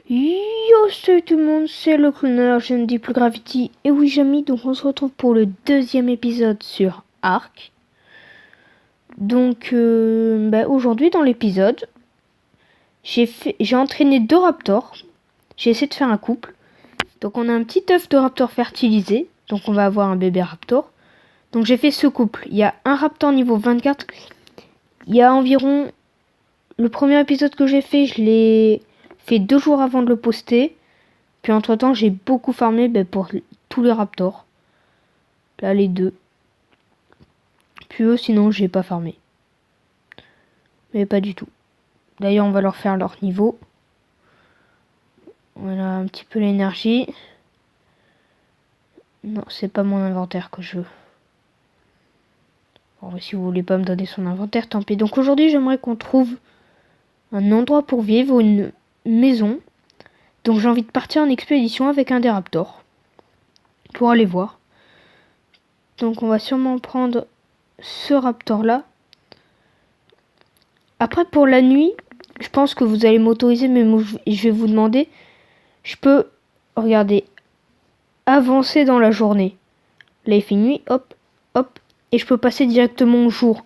Yo, salut tout le monde, c'est le cloneur, je ne dis plus Gravity. Et oui, Jamy, donc on se retrouve pour le deuxième épisode sur Ark. Donc, aujourd'hui dans l'épisode, j'ai entraîné 2 raptors. J'ai essayé de faire un couple. Donc on a un petit œuf de raptor fertilisé. Donc on va avoir un bébé raptor. Donc j'ai fait ce couple. Il y a un raptor niveau 24. Il y a environ... Le premier épisode que j'ai fait, je l'ai fait 2 jours avant de le poster. Puis entre temps, j'ai beaucoup farmé pour tous les raptors. Là, les 2. Puis eux, sinon, j'ai pas farmé. Mais pas du tout. D'ailleurs, on va leur faire leur niveau. Voilà un petit peu l'énergie. Non, c'est pas mon inventaire que je veux. Bon, si vous voulez pas me donner son inventaire, tant pis. Donc aujourd'hui, j'aimerais qu'on trouve un endroit pour vivre, une maison. Donc j'ai envie de partir en expédition avec un des raptors. Pour aller voir. Donc on va sûrement prendre ce raptor là. Après pour la nuit, je pense que vous allez m'autoriser, mais moi, je vais vous demander. Je peux, regardez, avancer dans la journée. Là il fait nuit, hop, hop. Et je peux passer directement au jour.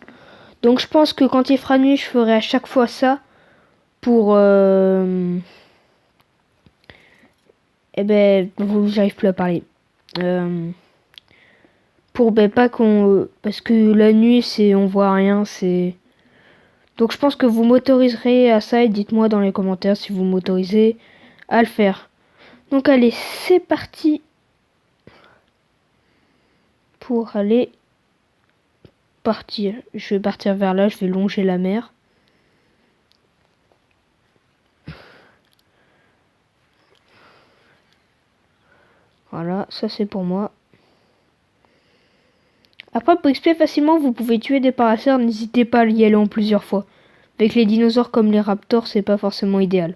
Donc je pense que quand il fera nuit, je ferai à chaque fois ça. Pour... j'arrive plus à parler. Pour pas qu'on... parce que la nuit, on voit rien, c'est... Donc je pense que vous m'autoriserez à ça et dites-moi dans les commentaires si vous m'autorisez à le faire. Donc allez, c'est parti pour aller partir. Je vais partir vers là, je vais longer la mer. Voilà, ça c'est pour moi. Après, pour expliquer facilement, vous pouvez tuer des paracères, n'hésitez pas à y aller en plusieurs fois. Avec les dinosaures comme les raptors, c'est pas forcément idéal.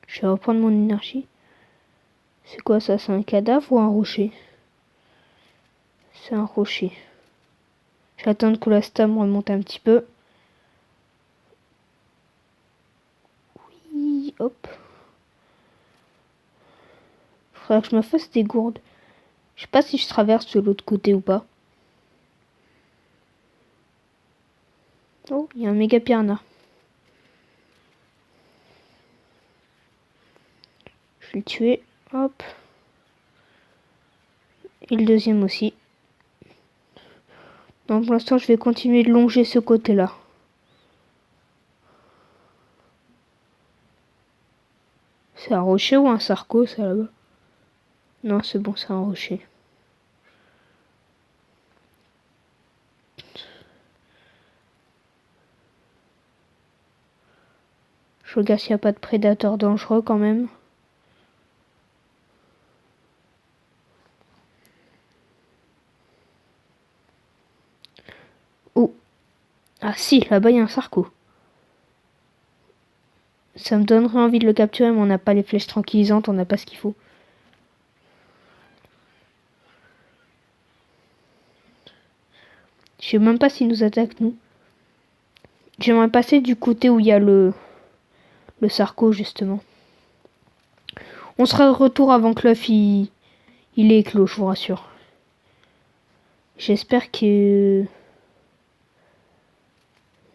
Je vais reprendre mon énergie. C'est quoi ça? C'est un cadavre ou un rocher? C'est un rocher. J'attends que la stam remonte un petit peu. Oui, hop. Faudrait que je me fasse des gourdes. Je sais pas si je traverse de l'autre côté ou pas. Oh, il y a un méga piranha. Je vais le tuer. Hop. Et le deuxième aussi. Donc pour l'instant, je vais continuer de longer ce côté-là. C'est un rocher ou un sarco, ça là-bas? Non, c'est bon, c'est un rocher. Je regarde s'il n'y a pas de prédateurs dangereux quand même. Oh. Ah si, là-bas il y a un sarco. Ça me donnerait envie de le capturer, mais on n'a pas les flèches tranquillisantes, on n'a pas ce qu'il faut. Je sais même pas s'il nous attaque, nous. J'aimerais passer du côté où il y a le sarco, justement. On sera de retour avant que l'œuf il est éclos, je vous rassure. J'espère que...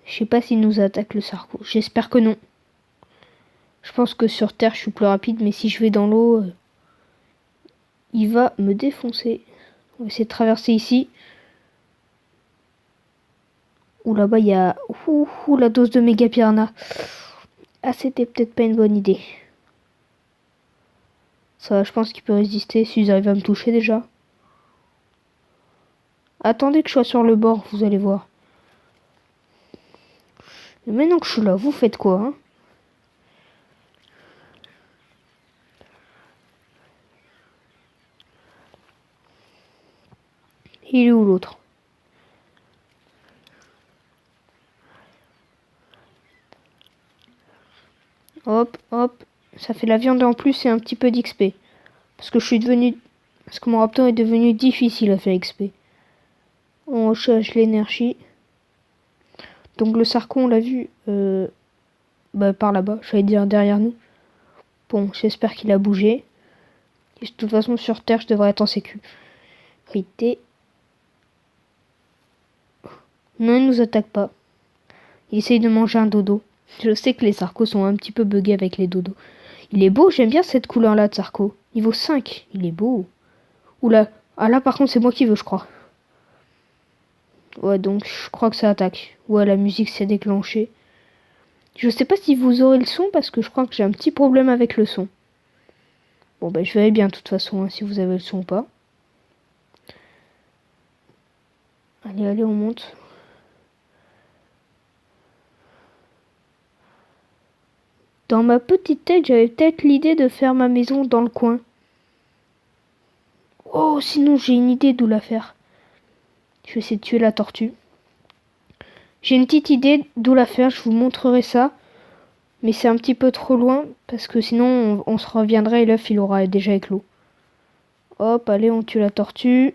Je sais pas s'il nous attaque le sarco. J'espère que non. Je pense que sur Terre, je suis plus rapide, mais si je vais dans l'eau, il va me défoncer. On va essayer de traverser ici. Ouh, là-bas, il y a... Ouh, la dose de méga piranha. Ah, c'était peut-être pas une bonne idée. Ça, je pense qu'il peut résister s'ils arrivent à me toucher déjà. Attendez que je sois sur le bord, vous allez voir. Et maintenant que je suis là, vous faites quoi, hein? Il est où l'autre? Hop, hop. Ça fait la viande en plus et un petit peu d'XP. Parce que je suis devenu... Parce que mon raptor est devenu difficile à faire XP. On recherche l'énergie. Donc le sarco, on l'a vu. Bah, par là-bas, j'allais dire derrière nous. Bon, j'espère qu'il a bougé. Et de toute façon, sur Terre, je devrais être en sécurité. Non, il nous attaque pas. Il essaye de manger un dodo. Je sais que les Sarcos sont un petit peu buggés avec les dodos. Il est beau, j'aime bien cette couleur-là de Sarco. Niveau 5, il est beau. Oula, ah là par contre c'est moi qui veux, je crois. Ouais, donc je crois que ça attaque. Ouais, la musique s'est déclenchée. Je sais pas si vous aurez le son parce que je crois que j'ai un petit problème avec le son. Bon, bah je verrai bien de toute façon hein, si vous avez le son ou pas. Allez, allez, on monte. Dans ma petite tête, j'avais peut-être l'idée de faire ma maison dans le coin. Oh, sinon j'ai une idée d'où la faire. Je vais essayer de tuer la tortue. J'ai une petite idée d'où la faire, je vous montrerai ça. Mais c'est un petit peu trop loin, parce que sinon on se reviendrait et l'œuf il aura déjà éclos. Hop, allez, on tue la tortue.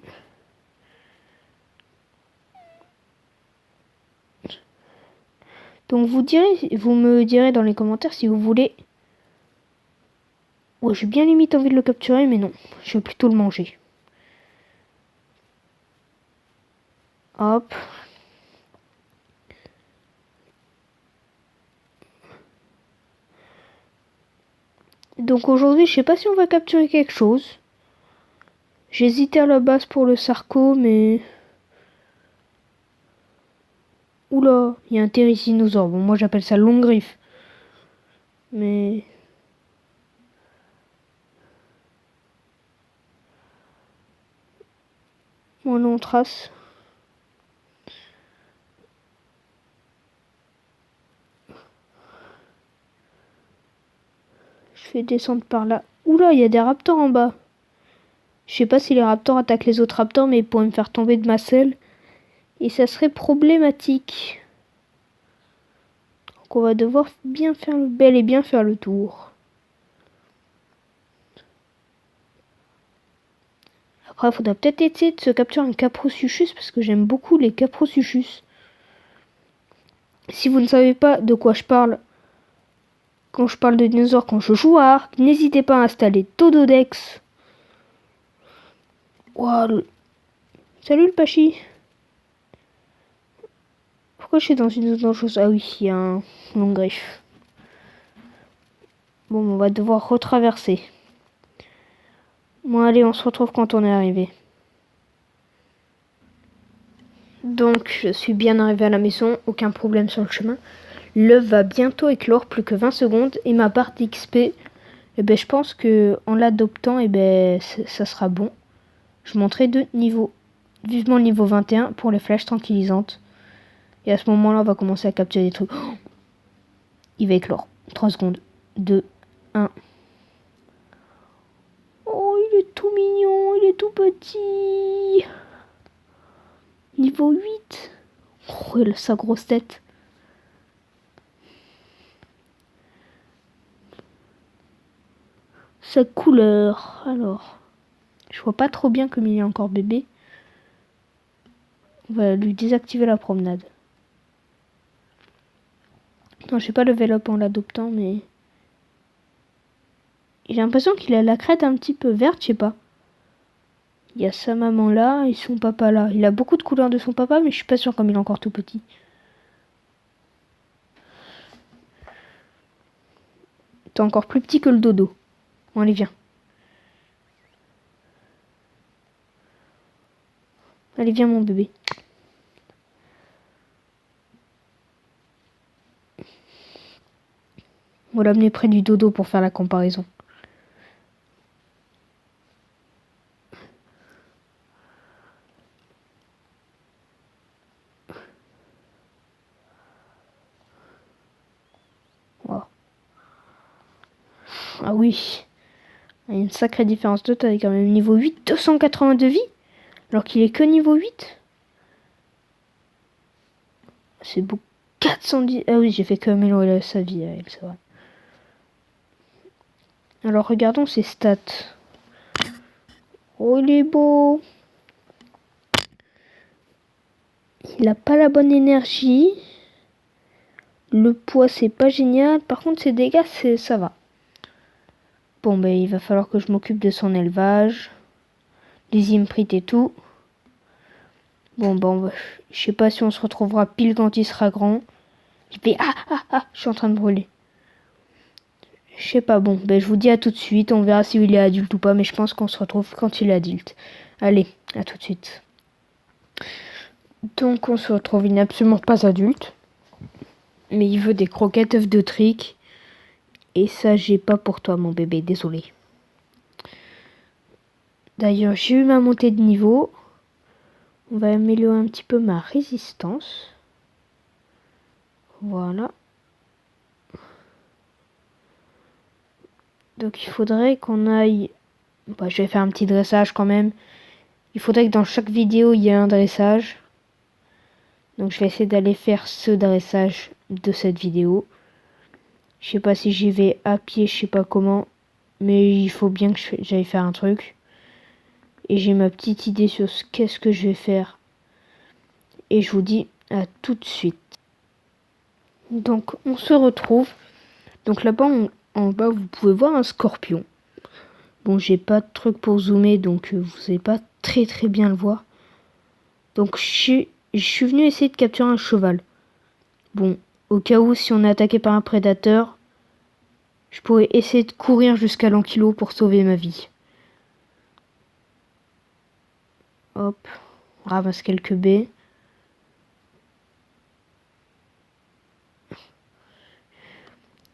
Donc vous me direz dans les commentaires si vous voulez. Ouais, j'ai bien limite envie de le capturer, mais non, je vais plutôt le manger. Hop. Donc aujourd'hui, je sais pas si on va capturer quelque chose. J'hésitais à la base pour le Sarco, mais... Oula, il y a un téricinosaure. Bon, moi j'appelle ça longue griffe. Mais... Voilà, on trace. Je fais descendre par là. Oula, il y a des raptors en bas. Je sais pas si les raptors attaquent les autres raptors, mais ils pourraient me faire tomber de ma selle. Et ça serait problématique. Donc on va devoir bien faire le bel et bien faire le tour. Après, il faudra peut-être essayer de se capturer un Caprosuchus parce que j'aime beaucoup les Caprosuchus. Si vous ne savez pas de quoi je parle quand je parle de dinosaures, quand je joue à Ark, n'hésitez pas à installer Tododex. Wow. Salut le Pachi. Pourquoi je suis dans une zone dangereuse? Ah oui, il y a un long griffe. Bon, on va devoir retraverser. Bon, allez, on se retrouve quand on est arrivé. Donc, je suis bien arrivé à la maison, aucun problème sur le chemin. L'œuf va bientôt éclore, plus que 20 secondes. Et ma barre d'XP, eh ben, je pense que en l'adoptant, eh ben, ça sera bon. Je monterai de niveau. Vivement le niveau 21 pour les flèches tranquillisantes. Et à ce moment-là, on va commencer à capturer des trucs. Oh, il va éclore. 3 secondes. 2, 1. Oh, il est tout mignon, il est tout petit. Niveau 8. Oh, il a sa grosse tête. Sa couleur. Alors, je vois pas trop bien comme il est encore bébé. On va lui désactiver la promenade. Non, je sais pas level up en l'adoptant, mais... J'ai l'impression qu'il a la crête un petit peu verte, je sais pas. Il y a sa maman là et son papa là. Il a beaucoup de couleurs de son papa, mais je suis pas sûre comme il est encore tout petit. T'es encore plus petit que le dodo. Bon, allez, viens. Allez, viens, mon bébé. On va l'amener près du dodo pour faire la comparaison. Wow. Ah oui. Il y a une sacrée différence de taille quand même. Niveau 8, 280 de vie. Alors qu'il est que niveau 8. C'est beaucoup. 410. Ah oui, j'ai fait que améliorer sa vie à elle, c'est vrai. Alors regardons ses stats. Oh, il est beau. Il a pas la bonne énergie. Le poids, c'est pas génial. Par contre, ses dégâts, ça va. Bon, ben, il va falloir que je m'occupe de son élevage. Les imprites et tout. Bon, ben, je sais pas si on se retrouvera pile quand il sera grand. Il fait je suis en train de brûler. Je sais pas, bon, ben, je vous dis à tout de suite. On verra s'il est adulte ou pas, mais je pense qu'on se retrouve quand il est adulte. Allez, à tout de suite. Donc, on se retrouve, il n'est absolument pas adulte. Mais il veut des croquettes œufs de trick. Et ça, j'ai pas pour toi, mon bébé, désolé. D'ailleurs, j'ai eu ma montée de niveau. On va améliorer un petit peu ma résistance. Voilà. Donc, il faudrait qu'on aille... Bah, je vais faire un petit dressage quand même. Il faudrait que dans chaque vidéo, il y ait un dressage. Donc, je vais essayer d'aller faire ce dressage de cette vidéo. Je sais pas si j'y vais à pied, je sais pas comment. Mais il faut bien que j'aille faire un truc. Et j'ai ma petite idée sur qu'est-ce que je vais faire. Et je vous dis à tout de suite. Donc on se retrouve. Donc là-bas, en bas, vous pouvez voir un scorpion. Bon, j'ai pas de truc pour zoomer, donc vous n'allez pas très bien le voir. Donc je suis venu essayer de capturer un cheval. Bon, au cas où si on est attaqué par un prédateur, je pourrais essayer de courir jusqu'à l'Ankylo pour sauver ma vie. Hop, on ramasse quelques baies.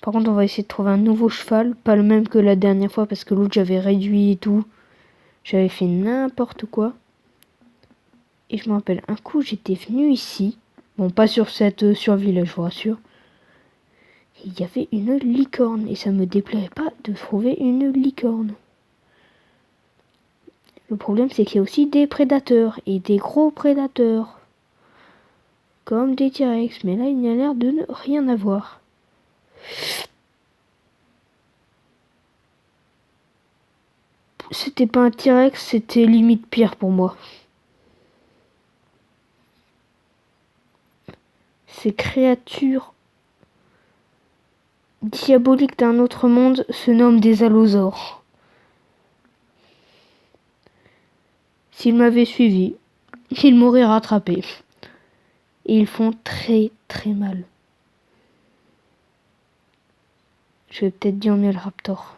Par contre, on va essayer de trouver un nouveau cheval, pas le même que la dernière fois parce que l'autre j'avais réduit et tout. J'avais fait n'importe quoi. Et je me rappelle, un coup j'étais venu ici. Bon, pas sur cette survie-là, je vous rassure. Il y avait une licorne et ça me déplairait pas de trouver une licorne. Le problème c'est qu'il y a aussi des prédateurs et des gros prédateurs. Comme des T-Rex, mais là il n'y a l'air de ne rien avoir. C'était pas un T-Rex, c'était limite pire pour moi. Ces créatures diaboliques d'un autre monde se nomment des allosaures. S'ils m'avaient suivi, ils m'auraient rattrapé. Et ils font très mal. Je vais peut-être dire mieux le raptor.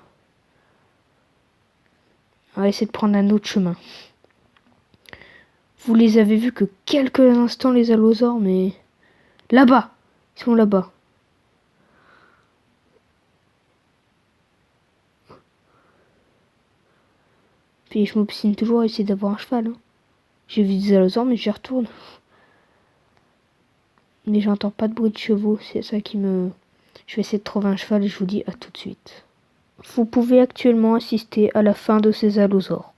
On va essayer de prendre un autre chemin. Vous les avez vus que quelques instants les allosaures, mais... Là-bas! Ils sont là-bas. Puis je m'obstine toujours à essayer d'avoir un cheval. Hein. J'ai vu des allosaures, mais j'y retourne. Mais j'entends pas de bruit de chevaux, c'est ça qui me... Je vais essayer de trouver un cheval et je vous dis à tout de suite. Vous pouvez actuellement assister à la fin de ces allosaures.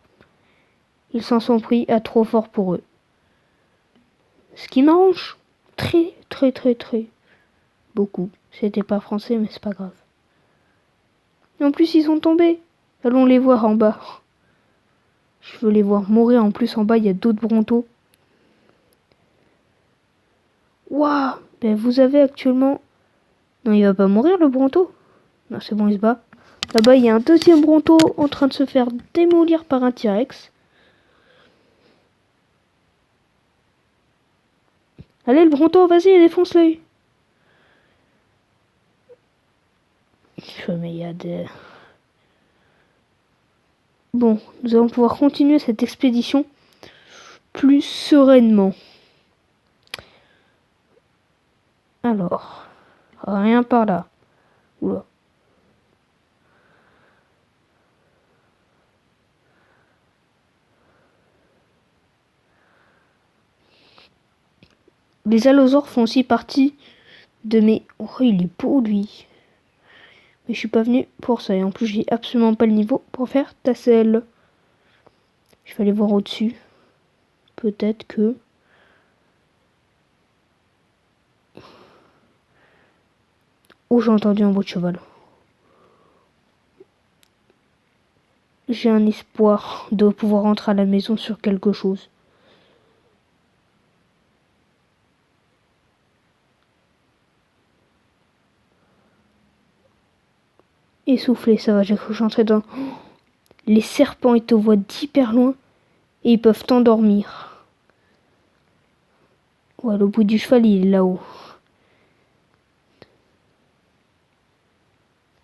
Ils s'en sont pris à trop fort pour eux. Ce qui m'arrange très beaucoup. C'était pas français, mais c'est pas grave. Et en plus, ils sont tombés. Allons les voir en bas. Je veux les voir mourir. En plus, en bas, il y a d'autres brontos. Waouh! Ben, vous avez actuellement... Non, il va pas mourir, le bronto. Non, c'est bon, il se bat. Là-bas, il y a un deuxième bronto en train de se faire démolir par un T-Rex. Allez, le bronto, vas-y, défonce-le. Mais il y a des... Bon, nous allons pouvoir continuer cette expédition plus sereinement. Alors, rien par là. Oula. Les allosaures font aussi partie de mes... Oh, il est beau, lui. Mais je suis pas venu pour ça. Et en plus, j'ai absolument pas le niveau pour faire tassel. Je vais aller voir au-dessus. Peut-être que... Oh, j'ai entendu un bruit de cheval. J'ai un espoir de pouvoir rentrer à la maison sur quelque chose. essoufflé, ça va, j'ai cru que j'entrais dans... Les serpents, ils te voient d'hyper loin et ils peuvent t'endormir. Ouais, le bout du cheval, il est là-haut.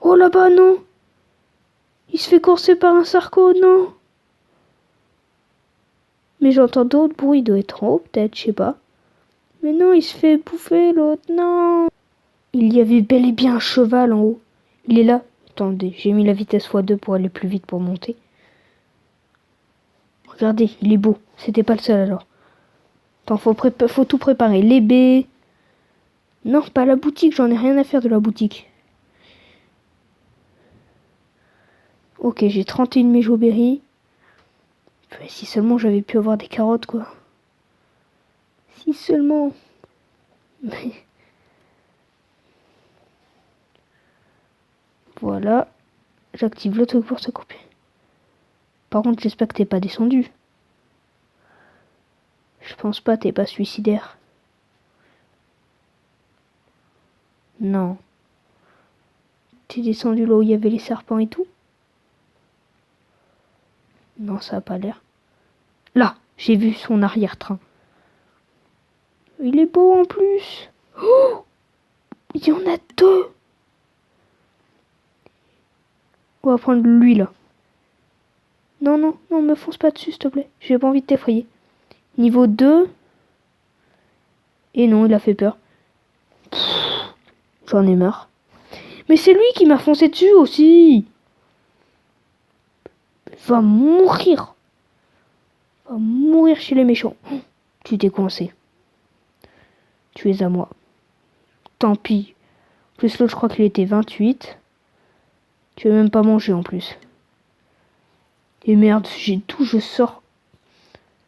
Oh là-bas, non! Il se fait courser par un sarco, non! Mais j'entends d'autres bruits, il doit être en haut, peut-être, je sais pas. Mais non, il se fait bouffer, l'autre, non! Il y avait bel et bien un cheval en haut. Il est là. Attendez, j'ai mis la vitesse x2 pour aller plus vite pour monter. Regardez, il est beau. C'était pas le seul alors. Attends, faut tout préparer. Les baies. Non, pas la boutique, j'en ai rien à faire de la boutique. Ok, j'ai 31 méjoberries. Si seulement j'avais pu avoir des carottes, quoi. Si seulement. Mais... Voilà. J'active le truc pour se couper. Par contre, j'espère que t'es pas descendu. Je pense pas, t'es pas suicidaire. Non. T'es descendu là où il y avait les serpents et tout? Non, ça a pas l'air. Là, j'ai vu son arrière-train. Il est beau en plus. Oh, il y en a deux. On va prendre lui là. Non, non, non, me fonce pas dessus, s'il te plaît. J'ai pas envie de t'effrayer. Niveau 2. Et non, il a fait peur. J'en ai marre. Mais c'est lui qui m'a foncé dessus aussi. Va mourir. Va mourir chez les méchants. Tu t'es coincé. Tu es à moi. Tant pis. Plus l'autre, je crois qu'il était 28. Tu veux même pas manger en plus. Et merde, j'ai tout, je sors.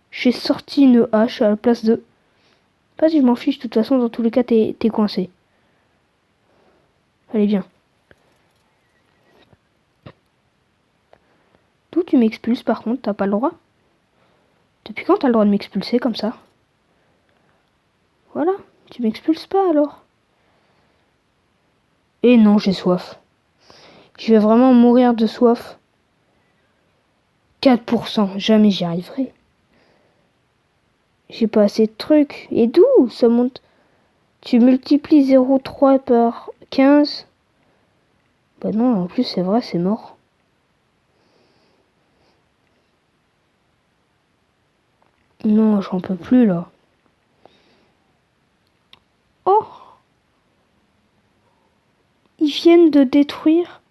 J'ai sorti une hache à la place de... Vas-y, je m'en fiche, de toute façon, dans tous les cas, t'es coincé. Allez, viens. D'où tu m'expulses, par contre, t'as pas le droit? Depuis quand t'as le droit de m'expulser comme ça? Voilà, tu m'expulses pas alors. Et non, j'ai soif. Je vais vraiment mourir de soif. 4%, jamais j'y arriverai. J'ai pas assez de trucs. Et d'où ça monte? Tu multiplies 0,3 par 15. Bah non, en plus c'est vrai, c'est mort. Non, j'en peux plus là. Oh! Ils viennent de détruire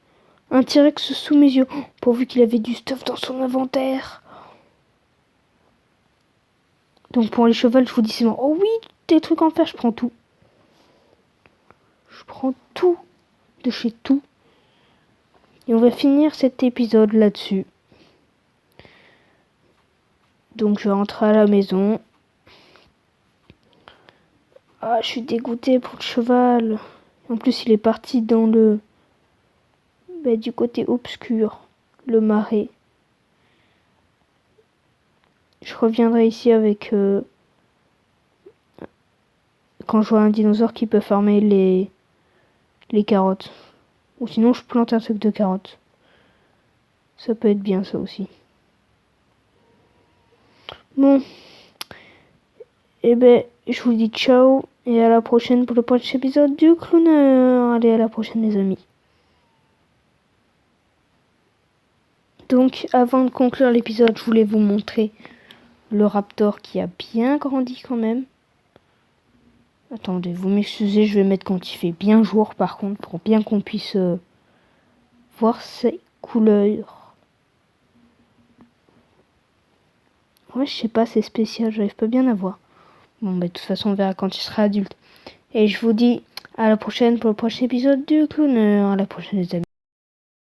un T-Rex sous mes yeux. Oh, pourvu qu'il avait du stuff dans son inventaire. Donc pour les chevals, je vous dis c'est mort. Oh oui, des trucs en fer, je prends tout. Je prends tout de chez tout. Et on va finir cet épisode là-dessus. Donc je rentre à la maison. Ah, je suis dégoûtée pour le cheval. En plus, il est parti dans le... du côté obscur. Le marais. Je reviendrai ici avec... quand je vois un dinosaure qui peut farmer les carottes. Ou sinon, je plante un truc de carottes. Ça peut être bien, ça aussi. Bon. Eh ben, je vous dis ciao. Et à la prochaine pour le prochain épisode du Clowner. Allez, à la prochaine, les amis. Donc, avant de conclure l'épisode, je voulais vous montrer le raptor qui a bien grandi quand même. Attendez, vous m'excusez, je vais mettre quand il fait bien jour par contre, pour bien qu'on puisse voir ses couleurs. Ouais, je sais pas, c'est spécial, j'arrive pas bien à voir. Bon, de toute façon, on verra quand il sera adulte. Et je vous dis à la prochaine pour le prochain épisode du Clowner. À la prochaine, les amis.